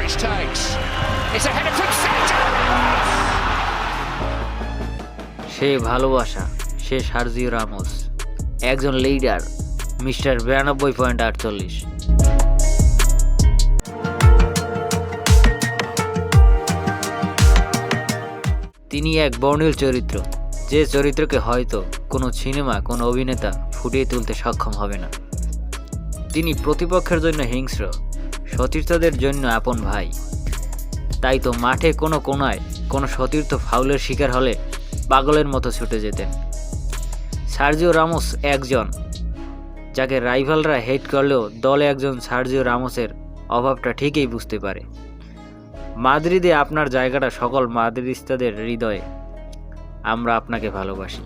Modric takes. It's a header from Sergio Ramos. সে ভালোবাসা, সে Sergio Ramos, একজন leader, mister 92.48। তিনি এক বর্ণিল চরিত্র, যে চরিত্রকে হয়তো কোনো সিনেমা, কোনো অভিনেতা ফুটিয়ে তুলতে সক্ষম হবে না। তিনি প্রতিপক্ষের জন্য হিংস্র, সতীর্থদের জন্য আপন ভাই। তাই তো মাঠে কোনো কোনায় কোনো সতীর্থ ফাউলের শিকার হলে পাগলের মতো ছুটে যেতেন। সার্জিও রামোস একজন যাকে রাইভালরা হেট করলেও দলে একজন সার্জিও রামোসের অভাবটা ঠিকই বুঝতে পারে। মাদ্রিদে আপনার জায়গাটা সকল মাদ্রিদিস্তাদের হৃদয়ে। আমরা আপনাকে ভালোবাসি।